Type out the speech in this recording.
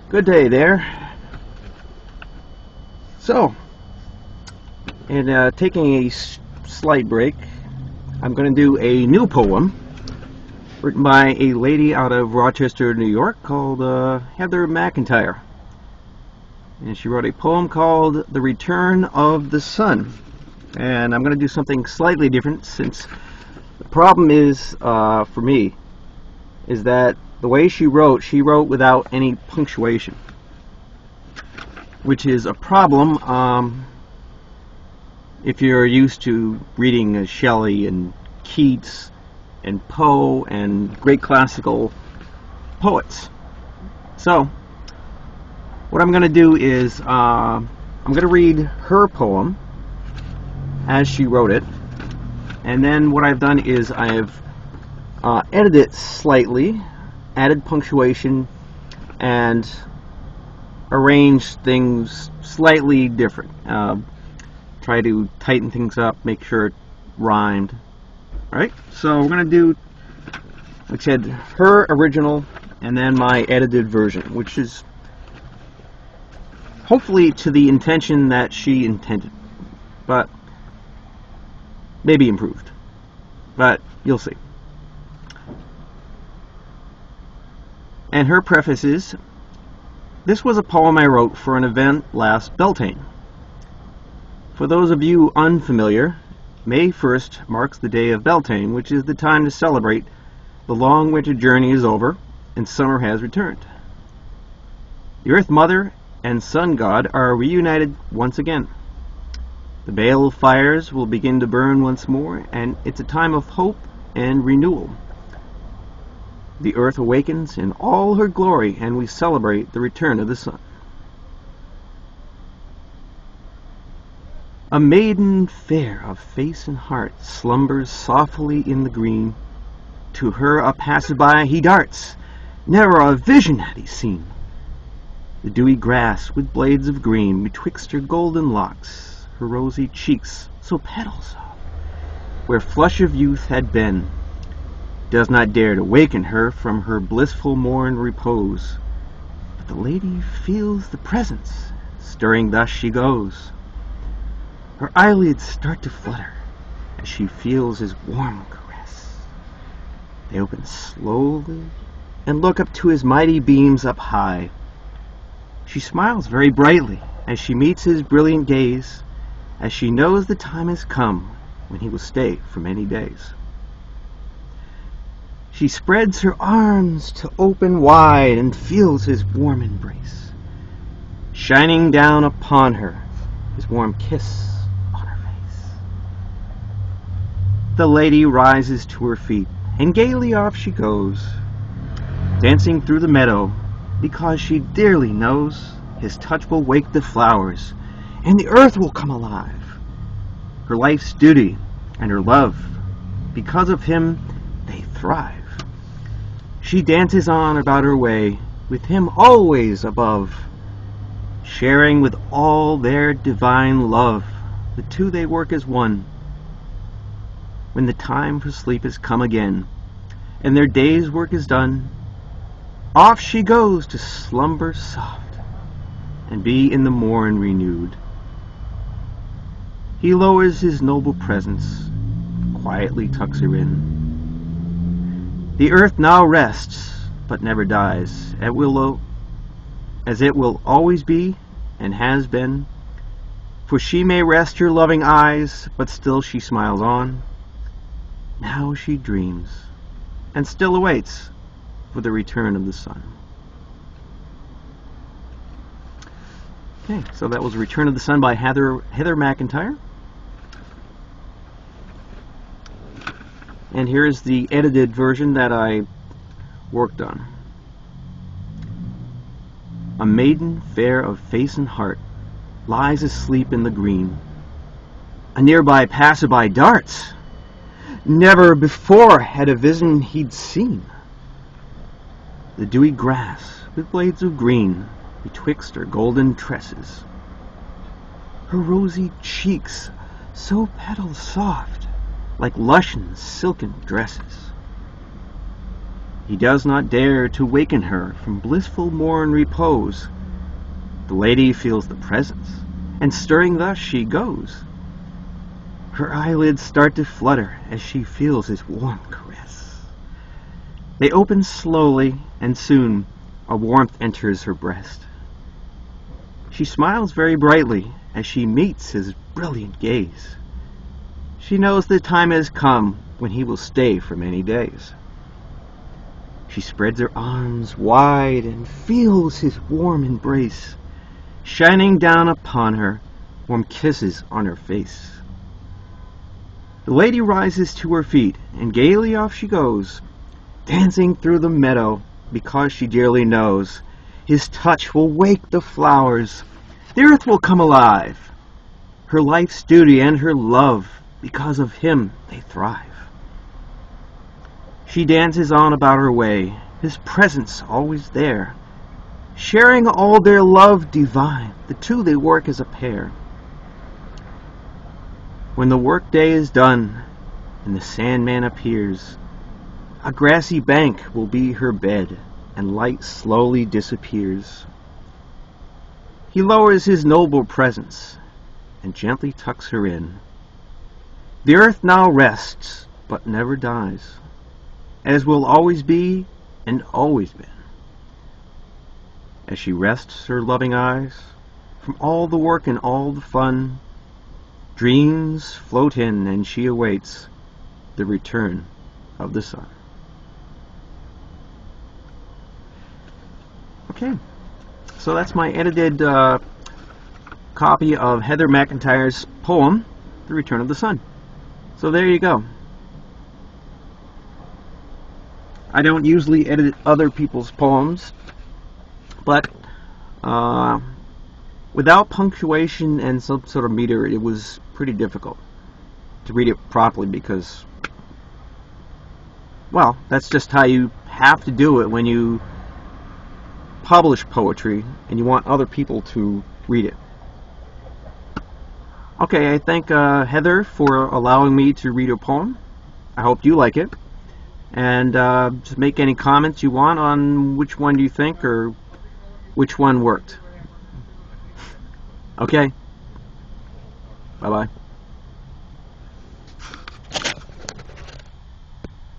Good day there. So, taking a slight break, I'm going to do a new poem written by a lady out of Rochester, New York called Heather McIntyre. And she wrote a poem called The Return of the Sun. And I'm going to do something slightly different, since the problem is, for me, is that the way she wrote without any punctuation, which is a problem if you're used to reading Shelley and Keats and Poe and great classical poets. So what I'm going to do is I'm going to read her poem as she wrote it, and then what I've done is I've edited it slightly, added punctuation, and arranged things slightly different. Try to tighten things up, make sure it rhymed. Alright, so we're going to do, like I said, her original and then my edited version, which is hopefully to the intention that she intended, but maybe improved. But you'll see. And her preface is, "This was a poem I wrote for an event last Beltane. For those of you unfamiliar, May 1st marks the day of Beltane, which is the time to celebrate the long winter journey is over and summer has returned. The Earth Mother and Sun God are reunited once again. The bale of fires will begin to burn once more, and it's a time of hope and renewal. The earth awakens in all her glory, and we celebrate the return of the sun. A maiden fair of face and heart slumbers softly in the green. To her a passer-by he darts, never a vision had he seen. The dewy grass with blades of green betwixt her golden locks, her rosy cheeks so petal soft, where flush of youth had been, does not dare to waken her from her blissful morn repose. But the lady feels the presence, stirring thus she goes. Her eyelids start to flutter as she feels his warm caress. They open slowly and look up to his mighty beams up high. She smiles very brightly as she meets his brilliant gaze, as she knows the time has come when he will stay for many days. She spreads her arms to open wide and feels his warm embrace, shining down upon her, his warm kiss on her face. The lady rises to her feet, and gaily off she goes, dancing through the meadow, because she dearly knows his touch will wake the flowers, and the earth will come alive. Her life's duty and her love, because of him, they thrive. She dances on about her way, with him always above, sharing with all their divine love. The two they work as one. When the time for sleep has come again, and their day's work is done, off she goes to slumber soft, and be in the morn renewed. He lowers his noble presence, quietly tucks her in. The earth now rests, but never dies, as it will always be, and has been. For she may rest her loving eyes, but still she smiles on. Now she dreams, and still awaits for the return of the sun." Okay, so that was Return of the Sun by Heather McIntyre. And here is the edited version that I worked on. A maiden fair of face and heart lies asleep in the green. A nearby passer-by darts. Never before had a vision he'd seen. The dewy grass with blades of green betwixt her golden tresses. Her rosy cheeks so petal soft, like luscious silken dresses. He does not dare to waken her from blissful morn repose. The lady feels the presence, and stirring thus she goes. Her eyelids start to flutter as she feels his warm caress. They open slowly, and soon a warmth enters her breast. She smiles very brightly as she meets his brilliant gaze. She knows the time has come when he will stay for many days. She spreads her arms wide and feels his warm embrace, shining down upon her, warm kisses on her face. The lady rises to her feet, and gaily off she goes, dancing through the meadow, because she dearly knows his touch will wake the flowers, the earth will come alive. Her life's duty and her love, because of him they thrive. She dances on about her way, his presence always there, sharing all their love divine, the two they work as a pair. When the workday is done, and the Sandman appears, a grassy bank will be her bed, and light slowly disappears. He lowers his noble presence, and gently tucks her in. The earth now rests, but never dies, as will always be and always been. As she rests her loving eyes from all the work and all the fun, dreams float in, and she awaits the return of the sun. Okay, so that's my edited copy of Heather McIntyre's poem, The Return of the Sun. So there you go. I don't usually edit other people's poems, but without punctuation and some sort of meter, it was pretty difficult to read it properly because, well, that's just how you have to do it when you publish poetry and you want other people to read it. Okay, I thank Heather for allowing me to read her poem. I hope you like it. And just make any comments you want on which one do you think or which one worked. Okay? Bye-bye.